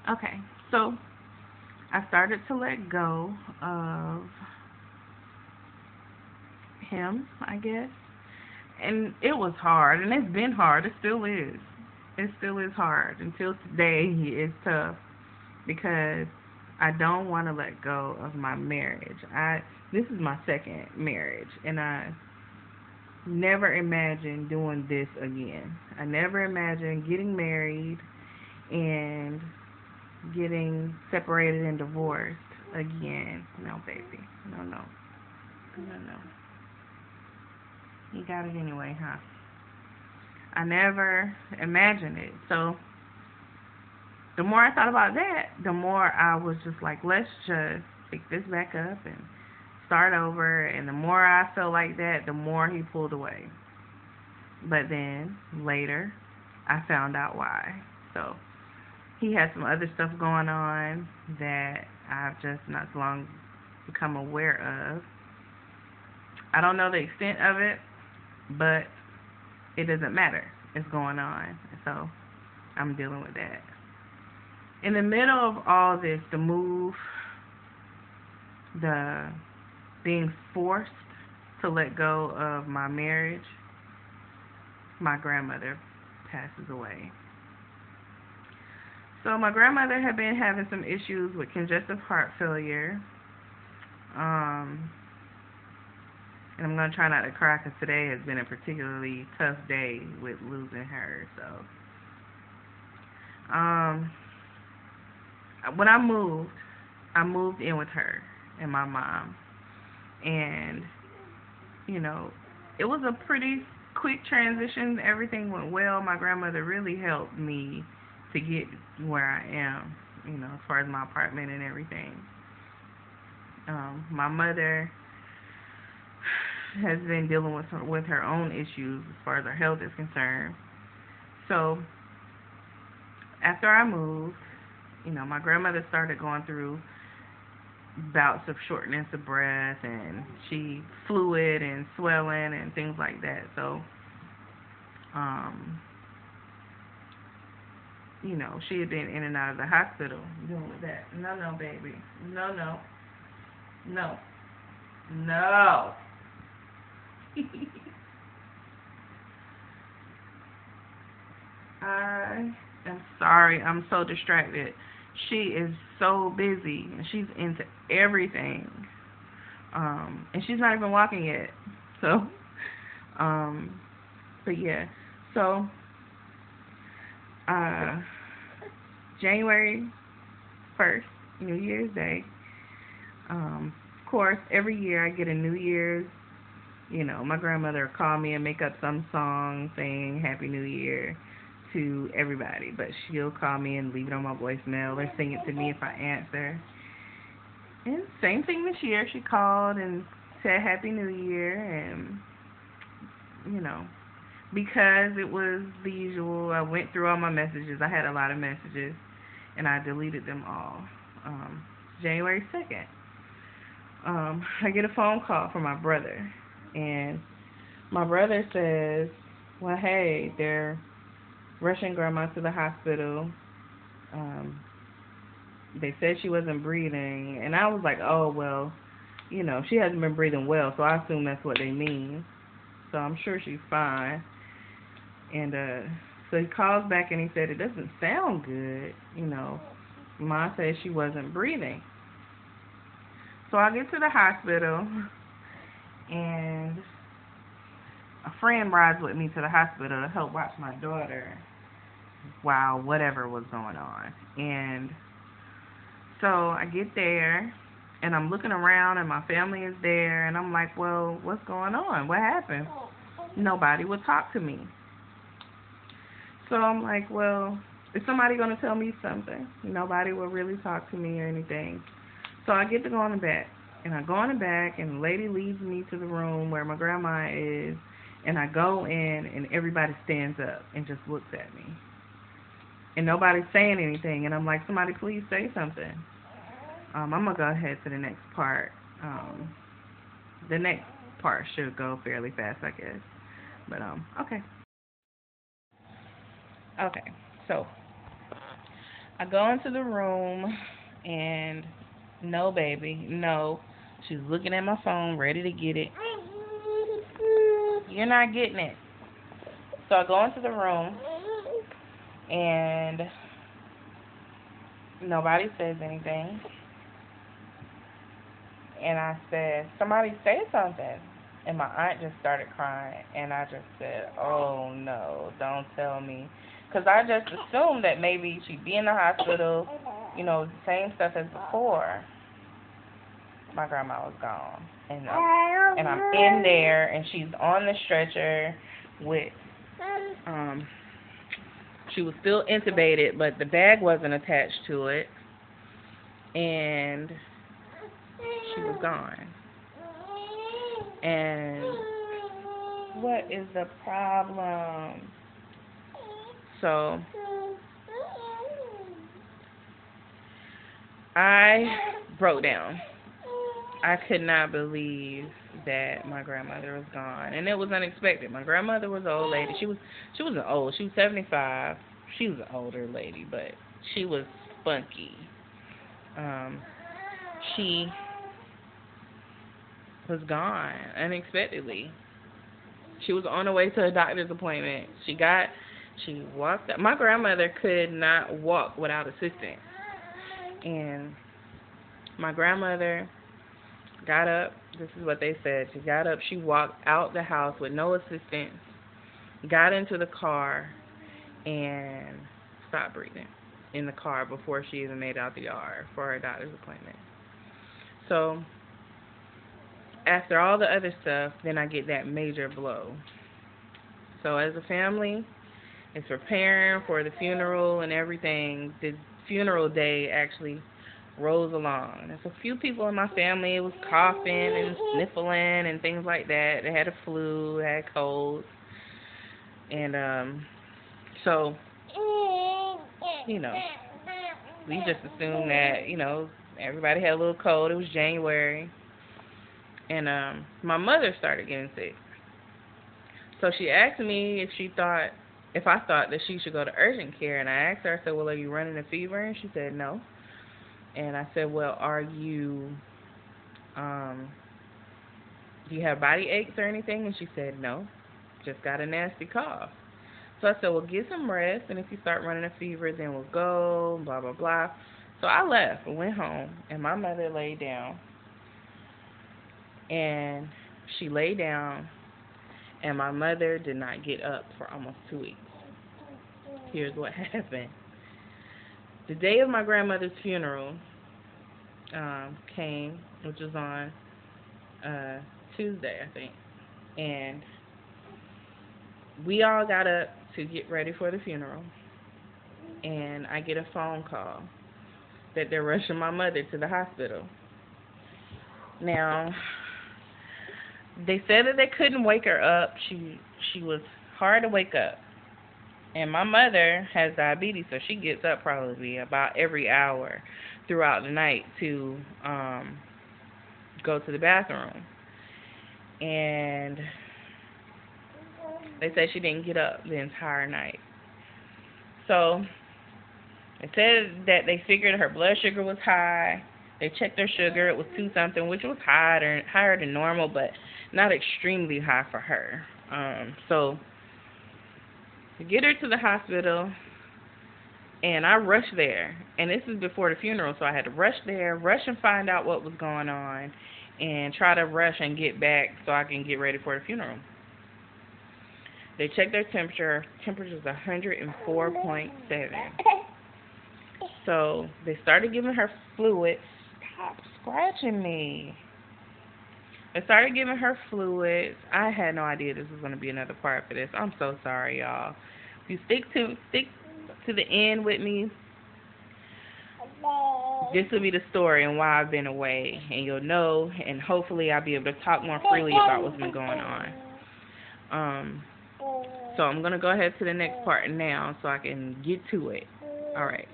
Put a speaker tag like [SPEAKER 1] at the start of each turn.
[SPEAKER 1] Okay, so I started to let go of him, I guess. And it was hard, and it's been hard. It still is. It still is hard. Until today, it's tough because I don't want to let go of my marriage. This is my second marriage, and I never imagined doing this again. I never imagined getting married and getting separated and divorced again. No, baby. No, no. No, no. You got it anyway, huh? I never imagined it. So the more I thought about that, the more I was just like, let's just pick this back up and start over. And the more I felt like that, the more he pulled away. But then later, I found out why. So he had some other stuff going on that I've just not so long become aware of. I don't know the extent of it, but it doesn't matter. It's going on. So I'm dealing with that. In the middle of all this, the move, the being forced to let go of my marriage, my grandmother passes away. So my grandmother had been having some issues with congestive heart failure. Um, and I'm gonna try not to cry because today has been a particularly tough day with losing her. So, um, when I moved in with her and my mom, and you know, it was a pretty quick transition. Everything went well. My grandmother really helped me to get where I am, as far as my apartment and everything. My mother has been dealing with her own issues as far as her health is concerned. So after I moved, my grandmother started going through bouts of shortness of breath and she fluid and swelling and things like that. So, um, she had been in and out of the hospital dealing with that. No, no, baby. No, no, no, no. I am sorry. I'm so distracted. She is so busy and she's into everything. And she's not even walking yet. So, um, but yeah. So, uh, January 1st, New Year's Day. Of course, every year I get a New Year's. My grandmother will call me and make up some song saying Happy New Year to everybody, but she'll call me and leave it on my voicemail or sing it to me if I answer. And same thing this year. She called and said Happy New Year, and you know, because it was the usual. I went through all my messages. I had a lot of messages, and I deleted them all. Um, January 2nd, I get a phone call from my brother, and my brother says, "Well, hey, they're rushing grandma to the hospital. Um, they said she wasn't breathing," and I was like, "Oh well, she hasn't been breathing well, so I assume that's what they mean. So I'm sure she's fine." And so he calls back and he said it doesn't sound good. Ma said she wasn't breathing. So I get to the hospital and a friend rides with me to the hospital to help watch my daughter while whatever was going on. And so I get there and I'm looking around and my family is there and I'm like, well, what's going on? What happened? Nobody would talk to me. So I'm like, well, is somebody going to tell me something? Nobody will really talk to me or anything. So I get to go in the back. And I go in the back, and the lady leads me to the room where my grandma is. And I go in, and everybody stands up and just looks at me. And nobody's saying anything. And I'm like, somebody please say something. I'm going to go ahead to the next part. Um, the next part should go fairly fast, I guess. But, okay. Okay. So I go into the room, and no, baby, no. She's looking at my phone, ready to get it. You're not getting it. So I go into the room, and nobody says anything. And I said, somebody say something. And my aunt just started crying. And I just said, oh, no, don't tell me. Because I just assumed that maybe she'd be in the hospital, same stuff as before. My grandma was gone. And I'm in there, and she's on the stretcher with, she was still intubated, but the bag wasn't attached to it. And she was gone. And what is the problem? So I broke down. I could not believe that my grandmother was gone, and it was unexpected. My grandmother was an old lady. She wasn't old. She was 75. She was an older lady, but she was spunky. She was gone unexpectedly. She was on her way to a doctor's appointment. She walked up. My grandmother could not walk without assistance. And my grandmother got up. This is what they said. She got up. She walked out the house with no assistance, got into the car, and stopped breathing in the car before she even made it out the yard for her doctor's appointment. So after all the other stuff, then I get that major blow. So as a family, it's preparing for the funeral and everything. The funeral day actually rolls along. There's a few people in my family. It was coughing and sniffling and things like that. They had a flu, had colds. And so, we just assumed that, everybody had a little cold. It was January. And my mother started getting sick. So she asked me if I thought that she should go to urgent care. And I asked her, I said, well, are you running a fever? And she said, no. And I said, well, are you, do you have body aches or anything? And she said, no, just got a nasty cough. So I said, well, get some rest, and if you start running a fever, then we'll go, blah, blah, blah. So I left and went home, and my mother laid down. And she lay down, and my mother did not get up for almost 2 weeks. Here's what happened. The day of my grandmother's funeral came, which was on Tuesday, I think. And we all got up to get ready for the funeral. And I get a phone call that they're rushing my mother to the hospital. Now, they said that they couldn't wake her up. She was hard to wake up. And my mother has diabetes, so she gets up probably about every hour throughout the night to go to the bathroom. And they said she didn't get up the entire night. So they said that they figured her blood sugar was high. They checked her sugar. It was 2-something, which was higher than normal, but not extremely high for her. So to get her to the hospital, and I rushed there. And this is before the funeral, so I had to rush there, rush and find out what was going on, and try to rush and get back so I can get ready for the funeral. They checked their temperature. Temperature is 104.7. So they started giving her fluids. Stop scratching me. They started giving her fluids. I had no idea this was going to be another part for this. I'm so sorry, y'all. If you stick to the end with me, this will be the story and why I've been away, and you'll know, and hopefully I'll be able to talk more freely about what's been going on. So I'm going to go ahead to the next part now so I can get to it. All right.